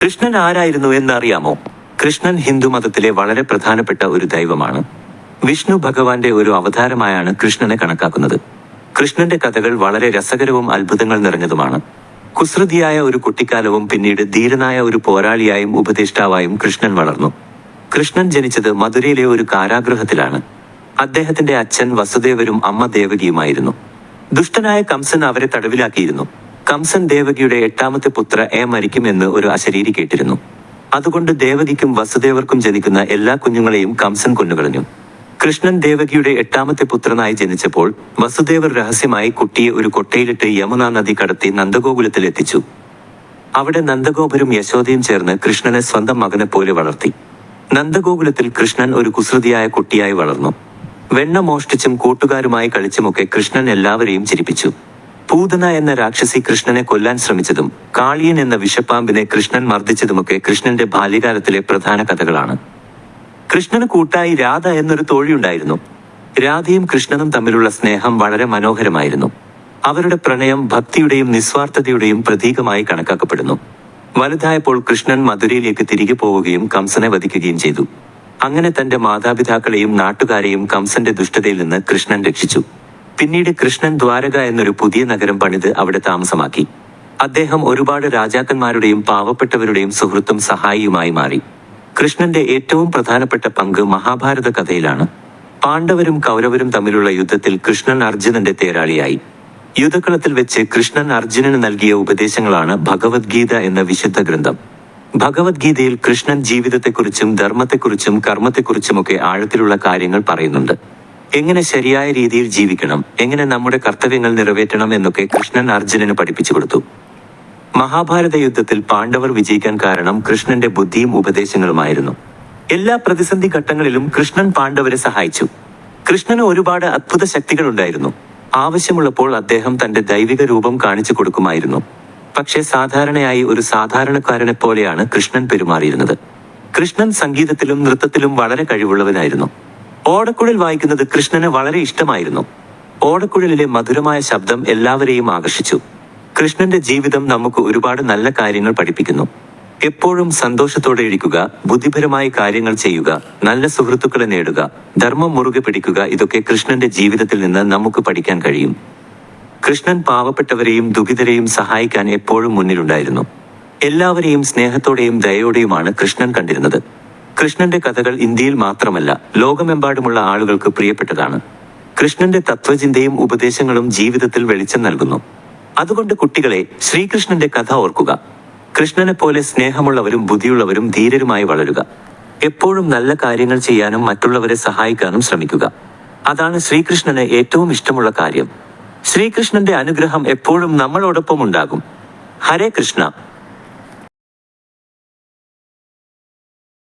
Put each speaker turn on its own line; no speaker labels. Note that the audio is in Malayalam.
കൃഷ്ണൻ ആരായിരുന്നു എന്നറിയാമോ? കൃഷ്ണൻ ഹിന്ദുമതത്തിലെ വളരെ പ്രധാനപ്പെട്ട ഒരു ദൈവമാണ്. വിഷ്ണു ഭഗവാന്റെ ഒരു അവതാരമായാണ് കൃഷ്ണനെ കണക്കാക്കുന്നത്. കൃഷ്ണന്റെ കഥകൾ വളരെ രസകരവും അത്ഭുതങ്ങൾ നിറഞ്ഞതുമാണ്. കുസൃതിയായ ഒരു കുട്ടിക്കാലവും പിന്നീട് ധീരനായ ഒരു പോരാളിയായും ഉപദേഷ്ടാവായും കൃഷ്ണൻ വളർന്നു. കൃഷ്ണൻ ജനിച്ചത് മധുരയിലെ ഒരു കാരാഗൃഹത്തിലാണ്. അദ്ദേഹത്തിന്റെ അച്ഛൻ വസുദേവരും അമ്മ ദേവകിയുമായിരുന്നു. ദുഷ്ടനായ കംസൻ അവരെ തടവിലാക്കിയിരുന്നു. കംസൻ ദേവകിയുടെ 8ാമത്തെ പുത്ര മരിക്കുമെന്ന് ഒരു അശരീരി കേട്ടിരുന്നു. അതുകൊണ്ട് ദേവകിക്കും വസുദേവർക്കും ജനിക്കുന്ന എല്ലാ കുഞ്ഞുങ്ങളെയും കംസൻ കൊന്നുകളഞ്ഞു. കൃഷ്ണൻ ദേവകിയുടെ 8ാമത്തെ പുത്രനായി ജനിച്ചപ്പോൾ വസുദേവർ രഹസ്യമായി കുട്ടിയെ ഒരു കൊട്ടയിലിട്ട് യമുനാ നദി കടത്തി നന്ദഗോകുലത്തിൽ എത്തിച്ചു. അവിടെ നന്ദഗോപരും യശോദയും ചേർന്ന് കൃഷ്ണനെ സ്വന്തം മകനെ പോലെ വളർത്തി. നന്ദഗോകുലത്തിൽ കൃഷ്ണൻ ഒരു കുസൃതിയായ കുട്ടിയായി വളർന്നു. വെണ്ണ മോഷ്ടിച്ചും കൂട്ടുകാരുമായി കളിച്ചുമൊക്കെ കൃഷ്ണൻ എല്ലാവരെയും ചിരിപ്പിച്ചു. പൂതന എന്ന രാക്ഷസി കൃഷ്ണനെ കൊല്ലാൻ ശ്രമിച്ചതും കാളിയൻ എന്ന വിഷപ്പാമ്പിനെ കൃഷ്ണൻ മർദ്ദിച്ചതുമൊക്കെ കൃഷ്ണന്റെ ബാല്യകാലത്തിലെ പ്രധാന കഥകളാണ്. കൃഷ്ണന് കൂട്ടായി രാധ എന്നൊരു തോഴിയുണ്ടായിരുന്നു. രാധയും കൃഷ്ണനും തമ്മിലുള്ള സ്നേഹം വളരെ മനോഹരമായിരുന്നു. അവരുടെ പ്രണയം ഭക്തിയുടെയും നിസ്വാർത്ഥതയുടെയും പ്രതീകമായി കണക്കാക്കപ്പെടുന്നു. വലുതായപ്പോൾ കൃഷ്ണൻ മധുരയിലേക്ക് തിരികെ പോവുകയും കംസനെ വധിക്കുകയും ചെയ്തു. അങ്ങനെ തന്റെ മാതാപിതാക്കളെയും നാട്ടുകാരെയും കംസന്റെ ദുഷ്ടതയിൽ നിന്ന് കൃഷ്ണൻ രക്ഷിച്ചു. പിന്നീട് കൃഷ്ണൻ ദ്വാരക എന്നൊരു പുതിയ നഗരം പണിത് അവിടെ താമസമാക്കി. അദ്ദേഹം ഒരുപാട് രാജാക്കന്മാരുടെയും പാവപ്പെട്ടവരുടെയും സുഹൃത്തും സഹായിയുമായി മാറി. കൃഷ്ണന്റെ ഏറ്റവും പ്രധാനപ്പെട്ട പങ്ക് മഹാഭാരത കഥയിലാണ്. പാണ്ഡവരും കൗരവരും തമ്മിലുള്ള യുദ്ധത്തിൽ കൃഷ്ണൻ അർജുനന്റെ തേരാളിയായി. യുദ്ധക്കളത്തിൽ വെച്ച് കൃഷ്ണൻ അർജുനന് നൽകിയ ഉപദേശങ്ങളാണ് ഭഗവത്ഗീത എന്ന വിശുദ്ധ ഗ്രന്ഥം. ഭഗവത്ഗീതയിൽ കൃഷ്ണൻ ജീവിതത്തെക്കുറിച്ചും ധർമ്മത്തെക്കുറിച്ചും കർമ്മത്തെക്കുറിച്ചുമൊക്കെ ആഴത്തിലുള്ള കാര്യങ്ങൾ പറയുന്നുണ്ട്. എങ്ങനെ ശരിയായ രീതിയിൽ ജീവിക്കണം, എങ്ങനെ നമ്മുടെ കർത്തവ്യങ്ങൾ നിറവേറ്റണം എന്നൊക്കെ കൃഷ്ണൻ അർജുനന് പഠിപ്പിച്ചു കൊടുത്തു. മഹാഭാരത യുദ്ധത്തിൽ പാണ്ഡവർ വിജയിക്കാൻ കാരണം കൃഷ്ണന്റെ ബുദ്ധിയും ഉപദേശങ്ങളുമായിരുന്നു. എല്ലാ പ്രതിസന്ധി ഘട്ടങ്ങളിലും കൃഷ്ണൻ പാണ്ഡവരെ സഹായിച്ചു. കൃഷ്ണന് ഒരുപാട് അത്ഭുത ശക്തികളുണ്ടായിരുന്നു. ആവശ്യമുള്ളപ്പോൾ അദ്ദേഹം തന്റെ ദൈവിക രൂപം കാണിച്ചു കൊടുക്കുമായിരുന്നു. പക്ഷേ സാധാരണയായി ഒരു സാധാരണക്കാരനെ പോലെയാണ് കൃഷ്ണൻ പെരുമാറിയിരുന്നത്. കൃഷ്ണൻ സംഗീതത്തിലും നൃത്തത്തിലും വളരെ കഴിവുള്ളവനായിരുന്നു. ഓടക്കുഴൽ വായിക്കുന്നത് കൃഷ്ണന് വളരെ ഇഷ്ടമായിരുന്നു. ഓടക്കുഴലിലെ മധുരമായ ശബ്ദം എല്ലാവരെയും ആകർഷിച്ചു. കൃഷ്ണന്റെ ജീവിതം നമുക്ക് ഒരുപാട് നല്ല കാര്യങ്ങൾ പഠിപ്പിക്കുന്നു. എപ്പോഴും സന്തോഷത്തോടെ ഇരിക്കുക, ബുദ്ധിപരമായ കാര്യങ്ങൾ ചെയ്യുക, നല്ല സുഹൃത്തുക്കളെ നേടുക, ധർമ്മം മുറുകെ പിടിക്കുക, ഇതൊക്കെ കൃഷ്ണന്റെ ജീവിതത്തിൽ നിന്ന് നമുക്ക് പഠിക്കാൻ കഴിയും. കൃഷ്ണൻ പാവപ്പെട്ടവരെയും ദുഃഖിതരെയും സഹായിക്കാൻ എപ്പോഴും മുന്നിലുണ്ടായിരുന്നു. എല്ലാവരെയും സ്നേഹത്തോടെയും ദയയോടെയുമാണ് കൃഷ്ണൻ കണ്ടിരുന്നത്. കൃഷ്ണന്റെ കഥകൾ ഇന്ത്യയിൽ മാത്രമല്ല ലോകമെമ്പാടുമുള്ള ആളുകൾക്ക് പ്രിയപ്പെട്ടതാണ്. കൃഷ്ണന്റെ തത്വചിന്തയും ഉപദേശങ്ങളും ജീവിതത്തിൽ വെളിച്ചം നൽകുന്നു. അതുകൊണ്ട് കുട്ടികളെ, ശ്രീകൃഷ്ണന്റെ കഥ ഓർക്കുക. കൃഷ്ണനെ പോലെ സ്നേഹമുള്ളവരും ബുദ്ധിയുള്ളവരും ധീരരുമായി വളരുക. എപ്പോഴും നല്ല കാര്യങ്ങൾ ചെയ്യാനും മറ്റുള്ളവരെ സഹായിക്കാനും ശ്രമിക്കുക. അതാണ് ശ്രീകൃഷ്ണന് ഏറ്റവും ഇഷ്ടമുള്ള കാര്യം. ശ്രീകൃഷ്ണന്റെ അനുഗ്രഹം എപ്പോഴും നമ്മളോടൊപ്പം ഉണ്ടാകും. ഹരേ കൃഷ്ണ.